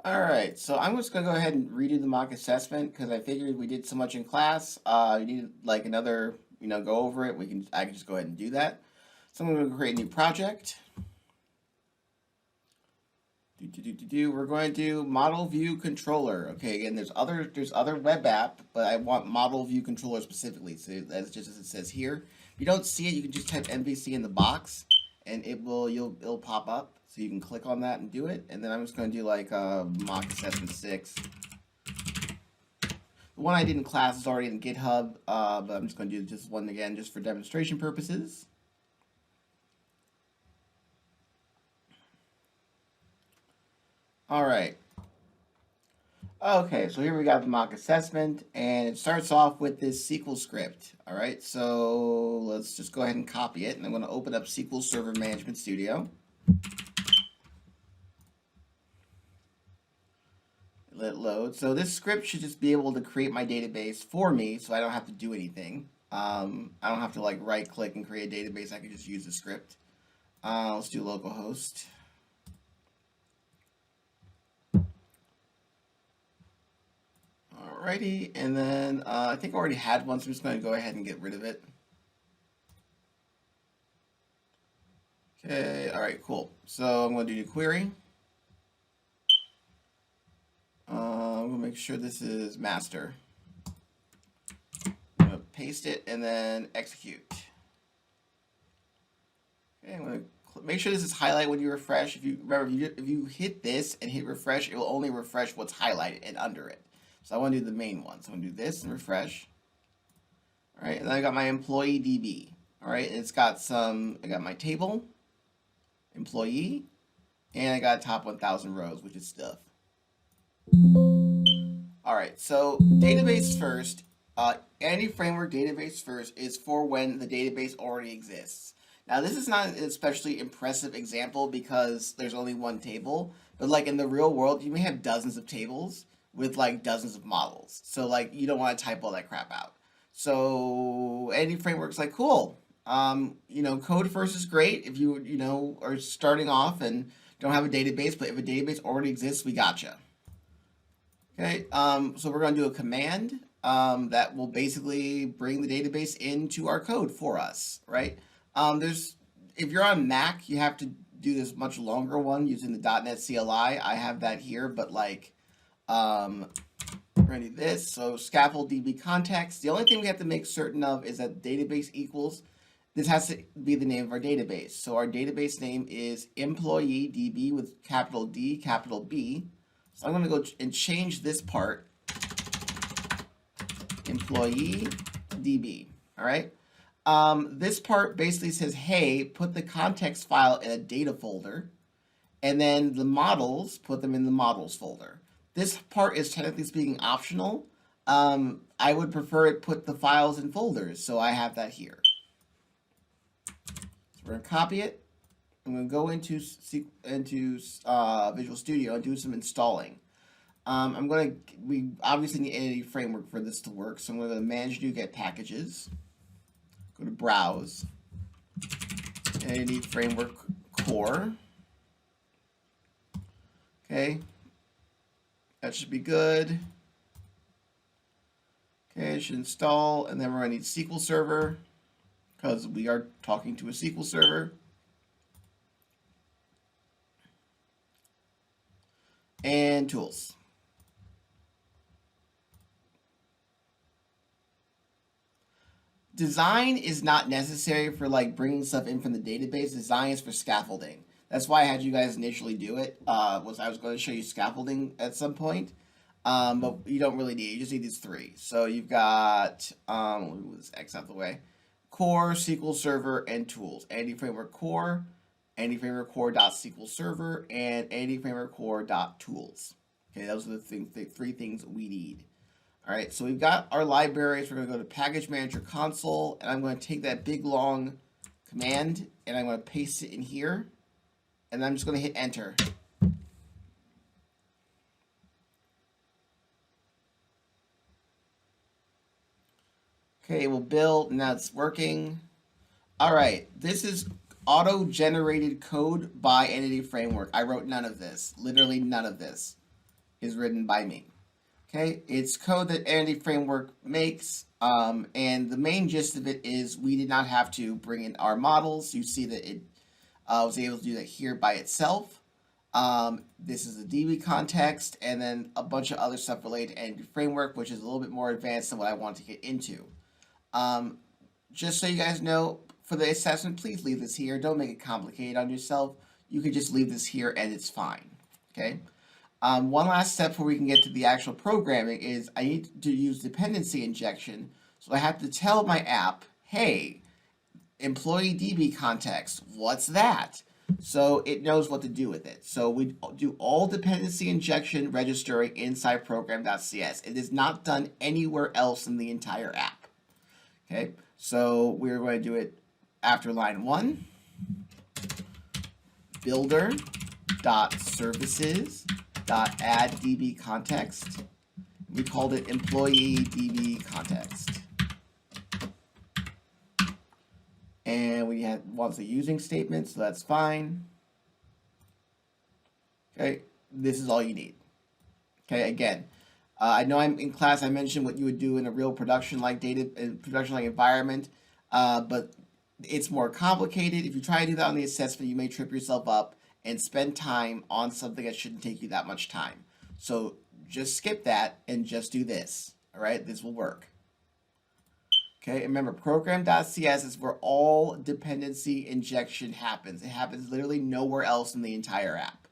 All right, so I'm just gonna go ahead and redo the mock assessment because I figured we did so much in class. You need like another, go over it. I can just go ahead and do that. So I'm gonna create a new project. We're going to do model view controller. Okay, again, there's other web app, but I want model view controller specifically. So that's just as it says here. If you don't see it, you can just type MVC in the box, and it'll pop up. So you can click on that and do it. And then I'm just going to do like mock assessment 6. The one I did in class is already in GitHub, but I'm just going to do just one again, just for demonstration purposes. All right. Okay, so here we got the mock assessment, and it starts off with this SQL script. All right, so let's just go ahead and copy it, and I'm going to open up SQL Server Management Studio. Let it load. So this script should just be able to create my database for me, so I don't have to do anything. I don't have to like right click and create a database. I can just use the script. Let's do localhost. Alrighty, and then I think I already had one, so I'm just going to go ahead and get rid of it. Okay, all right, cool. So I'm going to do new query. I'm going to make sure this is master. I'm going to paste it and then execute. Okay, I'm going to make sure this is highlight when you refresh. If you hit this and hit refresh, it will only refresh what's highlighted and under it. So I want to do the main one. So I'm going to do this and refresh. All right, and then I got my employee DB. All right, and it's got I got my table, employee, and I got top 1,000 rows, which is stuff. All right, so database first. Any framework database first is for when the database already exists. Now, this is not an especially impressive example because there's only one table, but like in the real world, you may have dozens of tables with like dozens of models. So like you don't want to type all that crap out. So any framework's like cool. Code first is great if you are starting off and don't have a database, but if a database already exists, we gotcha. Okay, so we're going to do a command that will basically bring the database into our code for us, right? If you're on Mac, you have to do this much longer one using the .NET CLI. I have that here, but like, we're going to do this. So scaffold DB context. The only thing we have to make certain of is that database equals. This has to be the name of our database. So our database name is employee DB with capital D, capital B. So I'm going to go and change this part, employee DB. All right. This part basically says, hey, put the context file in a data folder, and then the models, put them in the models folder. This part is technically speaking optional. I would prefer it put the files in folders, so I have that here. So we're going to copy it. I'm going to go into Visual Studio and do some installing. We obviously need Entity Framework for this to work, so I'm going to go to Manage New Get Packages, go to Browse, Entity Framework Core. Okay, that should be good. Okay, it should install, and then we're going to need SQL Server because we are talking to a SQL Server. And tools. Design is not necessary for like bringing stuff in from the database. Design is for scaffolding. That's why I had you guys initially do it. I was going to show you scaffolding at some point, but you don't really need it. You just need these three. So you've got let me move this X out of the way. Core, SQL Server, and tools. Entity Framework Core, Entity Framework Core.SQL Server, and Entity Framework Core.tools. Okay, those are the three things we need. All right, so we've got our libraries. We're going to go to Package Manager Console, and I'm going to take that big long command, and I'm going to paste it in here, and I'm just going to hit Enter. Okay, we'll build. Now it's working. All right, this is auto-generated code by Entity Framework. I wrote none of this, literally none of this. is written by me. Okay, it's code that Entity Framework makes, and the main gist of it is we did not have to bring in our models. You see that it was able to do that here by itself. This is a DB context, and then a bunch of other stuff related to Entity Framework, which is a little bit more advanced than what I want to get into. Just so you guys know, for the assessment, please leave this here. Don't make it complicated on yourself. You can just leave this here and it's fine. Okay. One last step before we can get to the actual programming is I need to use dependency injection. So I have to tell my app, hey, employee DB context, what's that? So it knows what to do with it. So we do all dependency injection registering inside program.cs. It is not done anywhere else in the entire app. Okay, so we're going to do it after line 1. Builder.services.add DB context. We called it employee DB context. And we wants a using statement, so that's fine. Okay, this is all you need. Okay, again, I know I'm in class. I mentioned what you would do in a real production-like environment, but it's more complicated. If you try to do that on the assessment, you may trip yourself up and spend time on something that shouldn't take you that much time. So just skip that and just do this. All right, this will work. Okay, remember, program.cs is where all dependency injection happens. It happens literally nowhere else in the entire app.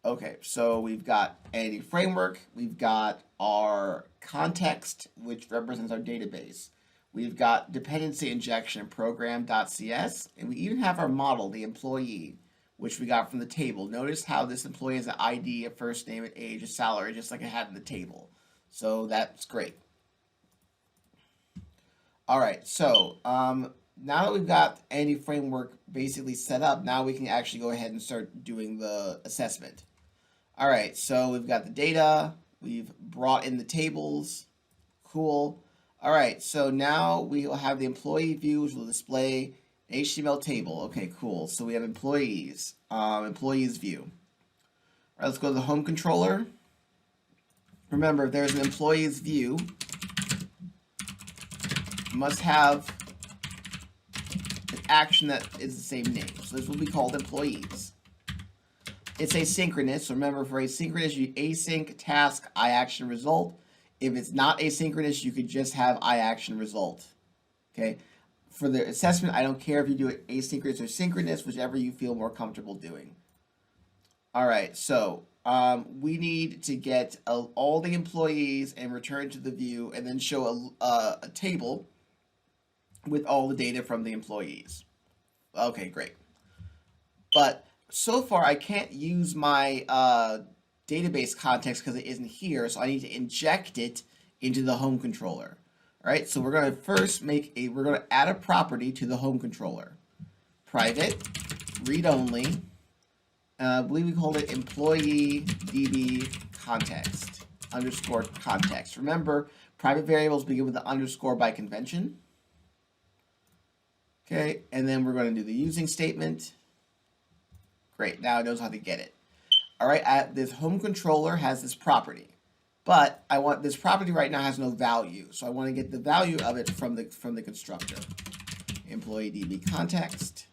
Okay, so we've got Entity Framework. We've got our context, which represents our database. We've got dependency injection in program.cs, and we even have our model, the employee, which we got from the table. Notice how this employee has an ID, a first name, an age, a salary, just like I had in the table. So that's great. All right, so now that we've got Entity Framework basically set up, now we can actually go ahead and start doing the assessment. All right, so we've got the data, we've brought in the tables, cool. All right, so now we will have the employee view, which will display an HTML table. Okay, cool. So we have employees, employees view. All right, let's go to the home controller. Remember, if there's an employees view, you must have an action that is the same name. So this will be called employees. It's asynchronous. So remember, for asynchronous, you async task iAction result. If it's not asynchronous, you could just have iAction result. Okay. For the assessment, I don't care if you do it asynchronous or synchronous, whichever you feel more comfortable doing. All right. So we need to get all the employees and return to the view, and then show a table with all the data from the employees. Okay, great. But so far, I can't use my database context because it isn't here, so I need to inject it into the home controller. All right, so we're going to first we're going to add a property to the home controller. Private, read only. I believe we called it employee DB context underscore context. Remember, private variables begin with the underscore by convention. Okay, and then we're going to do the using statement. Great, now it knows how to get it. All right, this home controller has this property, but I want this property right now has no value, so I want to get the value of it from the constructor. Employee DB context,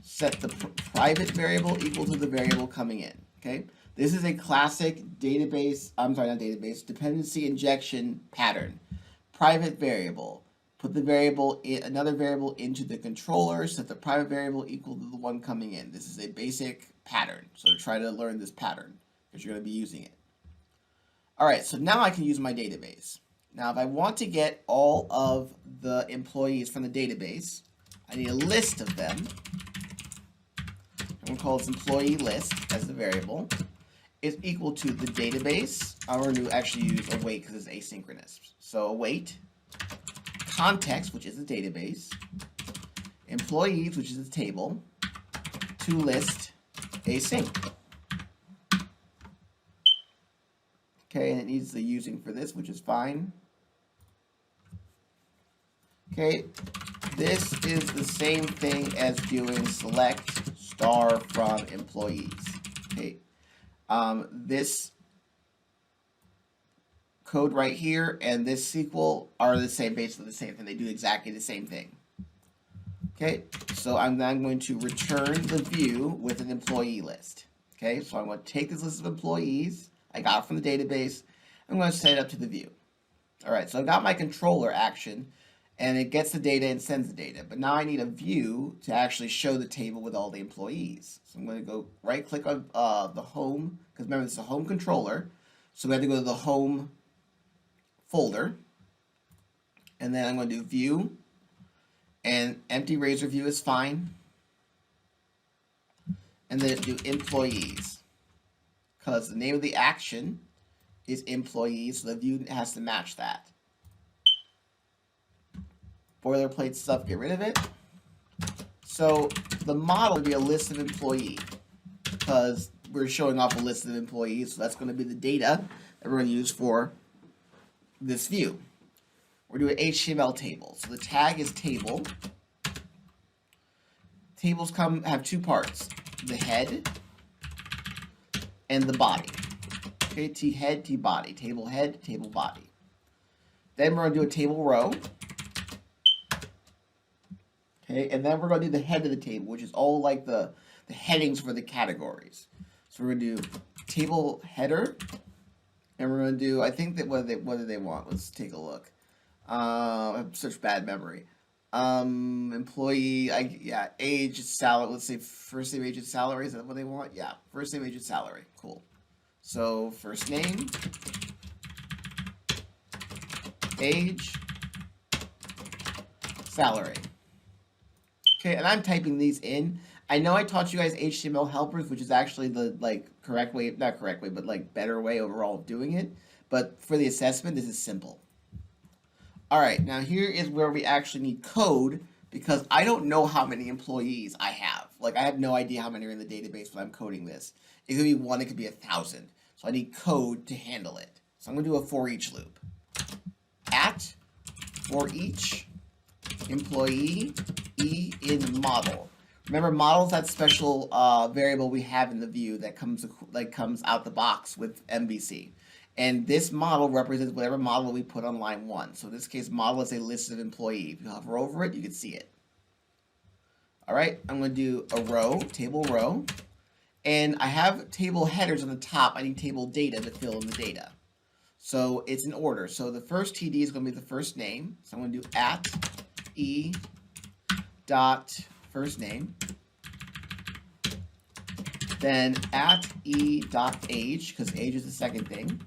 set the private variable equal to the variable coming in. Okay, this is a classic database. I'm sorry, not database. Dependency injection pattern. Private variable. Put the variable another variable into the controller, set the private variable equal to the one coming in. This is a basic pattern. So try to learn this pattern because you're going to be using it. All right, so now I can use my database. Now, if I want to get all of the employees from the database, I need a list of them. I'm going to call this employee list as the variable. Is equal to the database. I'm going to actually use await because it's asynchronous. So await. Context, which is the database, employees, which is the table, to list async. Okay, and it needs the using for this, which is fine. Okay, this is the same thing as doing select star from employees. Okay. This code right here and this SQL are the same, basically the same thing. They do exactly the same thing. Okay, so I'm then going to return the view with an employee list. Okay, so I'm going to take this list of employees I got from the database. I'm going to set it up to the view. All right, so I've got my controller action, and it gets the data and sends the data. But now I need a view to actually show the table with all the employees. So I'm going to go right-click on the home, because remember, this is a home controller. So we have to go to the home folder, and then I'm going to do view, and empty razor view is fine, and then do employees, because the name of the action is employees, so the view has to match that. Boilerplate stuff, get rid of it. So the model would be a list of employees, because we're showing off a list of employees, so that's going to be the data that we're going to use for this view. We're doing HTML table. So the tag is table. Tables have two parts, the head and the body. Okay, T head, T body, table head, table body. Then we're going to do a table row. Okay, and then we're going to do the head of the table, which is all like the headings for the categories. So we're going to do table header, and we're going to do, I think that what do they want? Let's take a look. I have such bad memory. Employee, age, salary. Let's say first name, age, and salary. Is that what they want? Yeah, first name, age, and salary. Cool. So first name, age, salary. Okay, and I'm typing these in. I know I taught you guys HTML helpers, which is actually the correct way, not correct way, but better way overall of doing it. But for the assessment, this is simple. All right, now here is where we actually need code, because I don't know how many employees I have. I have no idea how many are in the database when I'm coding this. It could be 1, it could be 1,000. So I need code to handle it. So I'm going to do a for each loop. At for each employee e in model. Remember, model is that special variable we have in the view that comes out the box with MVC. And this model represents whatever model we put on line 1. So in this case, model is a list of employees. If you hover over it, you can see it. All right, I'm going to do a row, table row. And I have table headers on the top. I need table data to fill in the data. So it's in order. So the first TD is going to be the first name. So I'm going to do at e dot first name. Then at e dot age, because age is the second thing.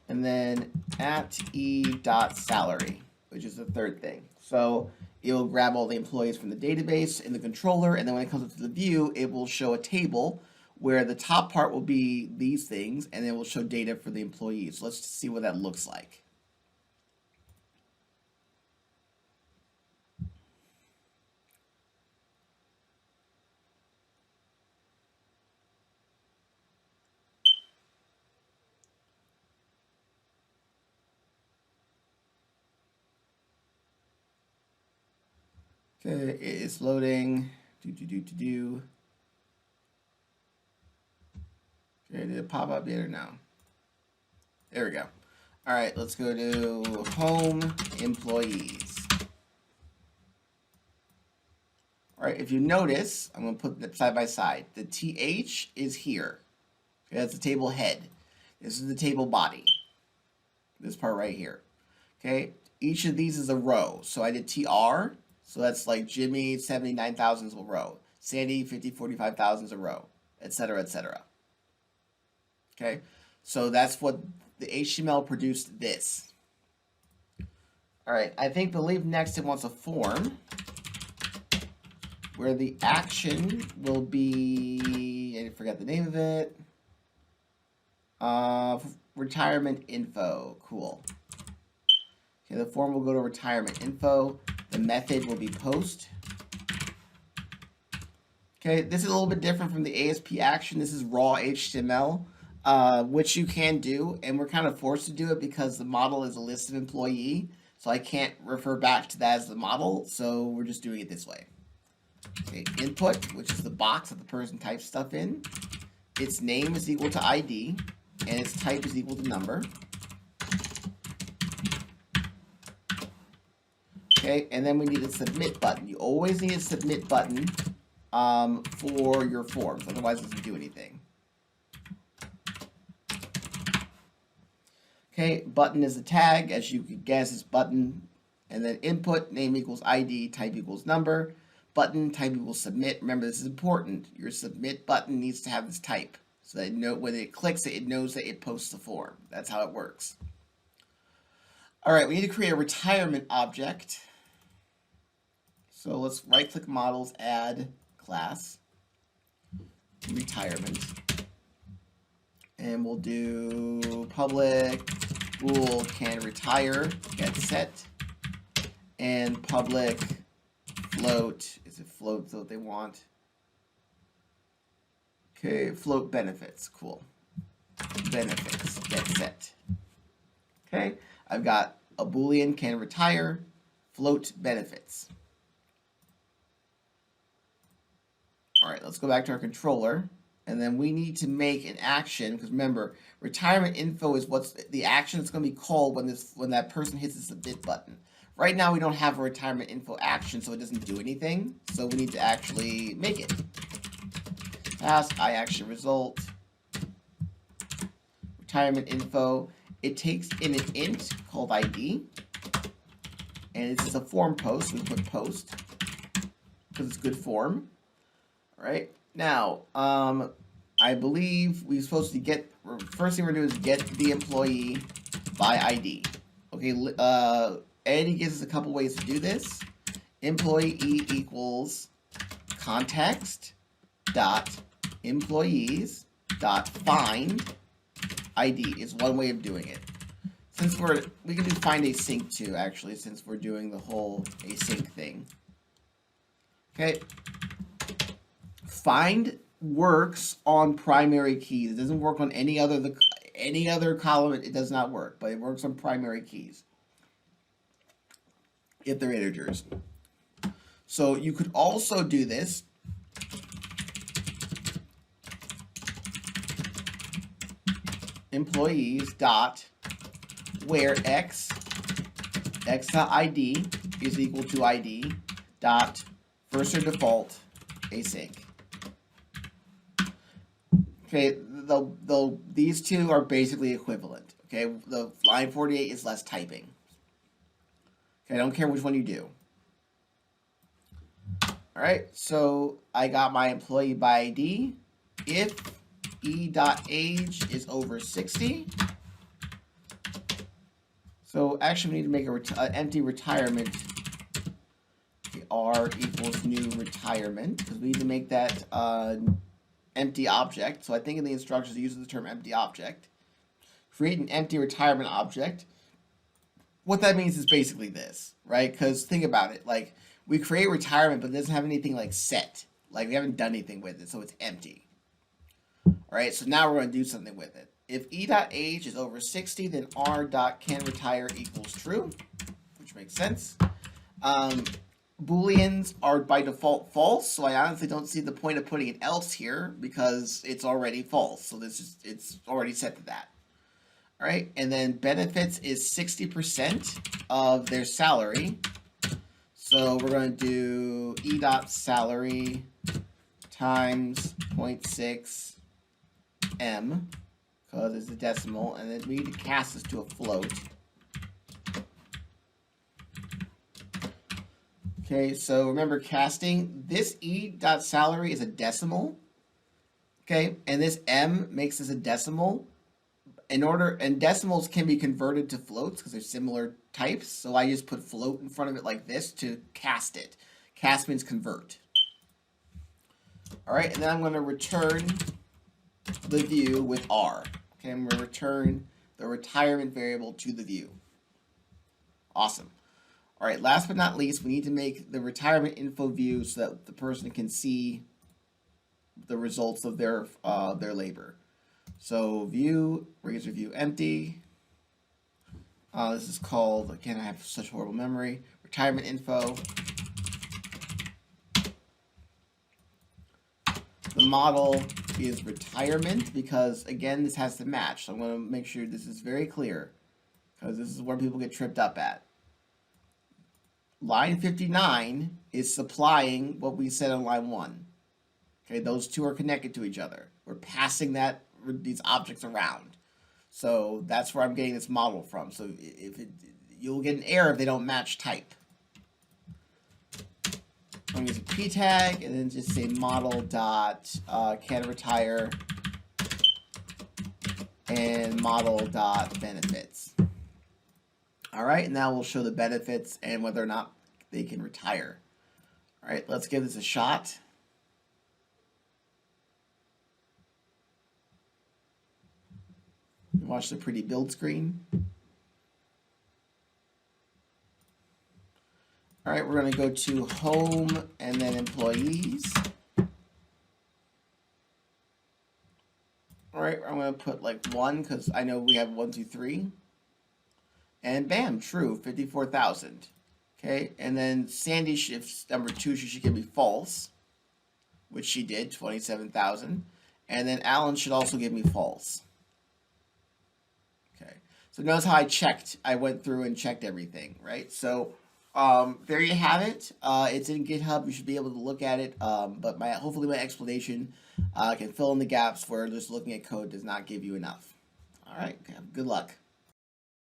And then at e dot salary, which is the third thing. So it'll grab all the employees from the database in the controller, and then when it comes up to the view, it will show a table where the top part will be these things, and then it will show data for the employees. So let's see what that looks like. Okay, it's loading. Okay, did it pop up yet or no? There we go. All right, let's go to home employees. All right, if you notice, I'm going to put them side by side. The TH is here. Okay, that's the table head. This is the table body. This part right here. Okay, each of these is a row. So I did TR. So that's like Jimmy, 79,000 is a row. Sandy, 45,000 is a row, etc., etc. Okay, so that's what the HTML produced this. All right, believe next it wants a form where the action will be, I forgot the name of it, retirement info. Cool. Okay, the form will go to retirement info. The method will be post. Okay, this is a little bit different from the ASP action. This is raw HTML, which you can do, and we're kind of forced to do it because the model is a list of employee, so I can't refer back to that as the model, so we're just doing it this way. Okay, input, which is the box that the person types stuff in. Its name is equal to ID, and its type is equal to number. Okay, and then we need a submit button. You always need a submit button for your forms, otherwise it doesn't do anything. Okay, button is a tag, as you can guess, it's button, and then input, name equals ID, type equals number, button, type equals submit. Remember, this is important. Your submit button needs to have this type, so that when it clicks it, it knows that it posts the form. That's how it works. All right, we need to create a retirement object. So let's right-click models, add class, retirement. And we'll do public bool can retire, get set, and public float, is it float what they want? Okay, float benefits, cool. Benefits, get set. Okay, I've got a boolean can retire, float benefits. All right, let's go back to our controller. And then we need to make an action, because remember, retirement info is what's the action that's going to be called when that person hits the submit button. Right now we don't have a retirement info action, so it doesn't do anything. So we need to actually make it. Task iAction result. Retirement info. It takes in an int called ID. And it's just a form post, so we put post because it's good form. All right. Now, I believe we're supposed to get, first thing we're doing is get the employee by ID. Okay, Eddie gives us a couple ways to do this. Employee equals context dot employees dot find ID is one way of doing it. Since we can do find async too, actually, since we're doing the whole async thing. Okay. Find works on primary keys. It doesn't work on any other column. It does not work, but it works on primary keys if they're integers. So you could also do this employees dot where x dot ID is equal to ID dot first or default async. Okay, these two are basically equivalent. Okay, the line 48 is less typing. Okay, I don't care which one you do. All right, so I got my employee by ID. If e.age is over 60. So actually we need to make an empty retirement. Okay, R equals new retirement, because we need to make that empty object. So I think in the instructions it uses the term empty object. Create an empty retirement object. What that means is basically this, right? Because think about it, like we create retirement, but it doesn't have anything like set. Like we haven't done anything with it, so it's empty. All right, so now we're going to do something with it. If e.age is over 60, then r.canRetire equals true, which makes sense. Booleans are by default false, so I honestly don't see the point of putting an else here because it's already false. So it's already set to that. All right, and then benefits is 60% of their salary. So we're going to do e.salary times 0.6 m because it's a decimal, and then we need to cast this to a float. Okay, so remember casting, this e.salary is a decimal, okay, and this m makes this a decimal. And decimals can be converted to floats because they're similar types, so I just put float in front of it like this to cast it. Cast means convert. All right, and then I'm going to return the view with R. Okay, I'm going to return the retirement variable to the view. Awesome. All right, last but not least, we need to make the retirement info view so that the person can see the results of their labor. So view, razor view empty. This is called, again, I have such horrible memory, retirement info. The model is retirement because, again, this has to match. So I'm going to make sure this is very clear because this is where people get tripped up at. Line 59 is supplying what we said on line 1. Okay, those two are connected to each other. We're passing these objects around. So that's where I'm getting this model from. So you'll get an error if they don't match type. I'm going to use a p tag and then just say model dot can retire and model dot benefits. All right, now we'll show the benefits and whether or not they can retire. All right, let's give this a shot. Watch the pretty build screen. All right, we're going to go to home and then employees. All right, I'm going to put like 1 because I know we have 1, 2, 3. And bam, true, 54,000. Okay, and then Sandy, if number 2, she should give me false, which she did, 27,000. And then Alan should also give me false. Okay, so notice how I went through and checked everything, right? So there you have it. It's in GitHub. You should be able to look at it. But hopefully my explanation can fill in the gaps where just looking at code does not give you enough. All right, good luck.